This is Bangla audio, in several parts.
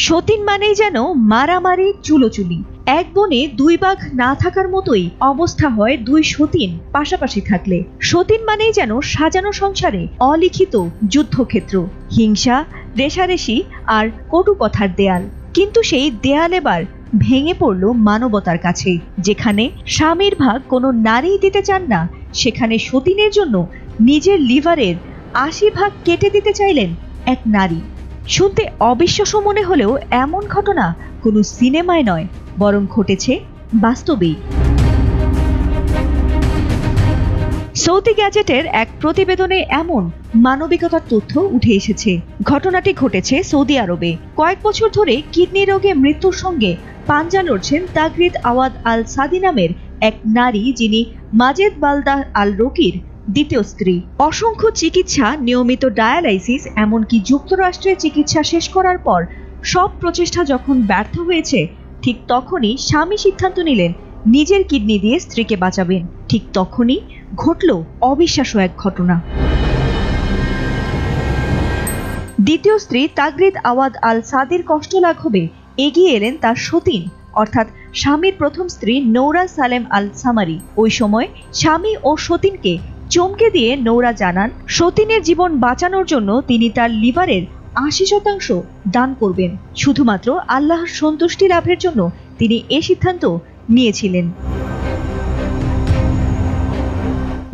সতীন মানেই যেন মারামারি, চুলোচুলি। এক বনে দুই বাঘ না থাকার মতোই অবস্থা হয় দুই সতীন পাশাপাশি থাকলে। সতীন মানেই যেন সাজানো সংসারে অলিখিত যুদ্ধক্ষেত্র, হিংসা, রেষারেষি আর কটু কথার দেয়াল। কিন্তু সেই দেয়াল এবার ভেঙে পড়ল মানবতার কাছে। যেখানে স্বামীর ভাগ কোনো নারী দিতে চান না, সেখানে সতীনের জন্য নিজের লিভারের ৮০ ভাগ কেটে দিতে চাইলেন এক নারী। শুনতে অবিশ্বাস্য মনে হলেও এমন ঘটনা কোনো সিনেমায় নয়, বরং ঘটেছে বাস্তবেই। সৌদি গ্যাজেটের এক প্রতিবেদনে এমন মানবিকতার তথ্য উঠে এসেছে। ঘটনাটি ঘটেছে সৌদি আরবে। কয়েক বছর ধরে কিডনি রোগে মৃত্যুর সঙ্গে পাঞ্জা লড়ছেন তাগরিদ আওয়াদ আল সাদি নামের এক নারী, যিনি মাজেদ বালদাহ আল রকির দ্বিতীয় স্ত্রী। অসংখ্য চিকিৎসা, নিয়মিত ডায়ালাইসিস, এমনকি যুক্তরাষ্ট্রে চিকিৎসা শেষ করার পর সব প্রচেষ্টা যখন ব্যর্থ হয়েছে, ঠিক তখনই স্বামী সিদ্ধান্ত নিলেন নিজের কিডনি দিয়ে স্ত্রীকে বাঁচাবেন। ঠিক তখনই ঘটল অবিশ্বাস্য এক ঘটনা। দ্বিতীয় স্ত্রী তাগরিদ আওয়াদ আল সাদির কষ্ট লাঘবে এগিয়ে এলেন তার সতীন, অর্থাৎ স্বামীর প্রথম স্ত্রী নৌরা সালেম আল সামারি। ওই সময় স্বামী ও সতীনকে চমকে দিয়ে নৌরা জানান, সতীনের জীবন বাঁচানোর জন্য তিনি তার লিভারের ৮০% দান করবেন। শুধুমাত্র আল্লাহর সন্তুষ্টি লাভের জন্য তিনি এ সিদ্ধান্ত নিয়েছিলেন।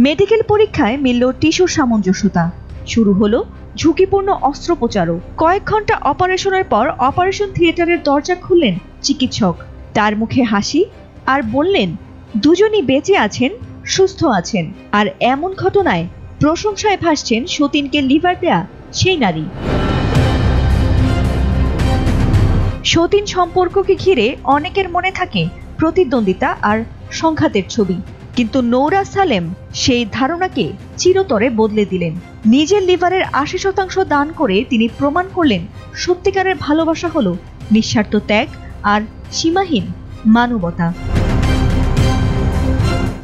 মেডিকেল পরীক্ষায় মিলল টিস্যুর সামঞ্জস্যতা। শুরু হলো ঝুঁকিপূর্ণ অস্ত্রোপচারও। কয়েক ঘন্টা অপারেশনের পর অপারেশন থিয়েটারের দরজা খুললেন চিকিৎসক। তার মুখে হাসি আর বললেন, দুজনই বেঁচে আছেন, সুস্থ আছেন। আর এমন ঘটনায় প্রশংসায় ভাসছেন সতীনকে লিভার দেয়া সেই নারী। সতীন সম্পর্ককে ঘিরে অনেকের মনে থাকে প্রতিদ্বন্দ্বিতা আর সংঘাতের ছবি, কিন্তু নৌরা সালেম সেই ধারণাকে চিরতরে বদলে দিলেন। নিজের লিভারের ৮০% দান করে তিনি প্রমাণ করলেন সত্যিকারের ভালোবাসা হলো নিঃস্বার্থ ত্যাগ আর সীমাহীন মানবতা।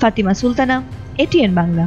ফাতিমা সুলতানা, এটিএন বাংলা।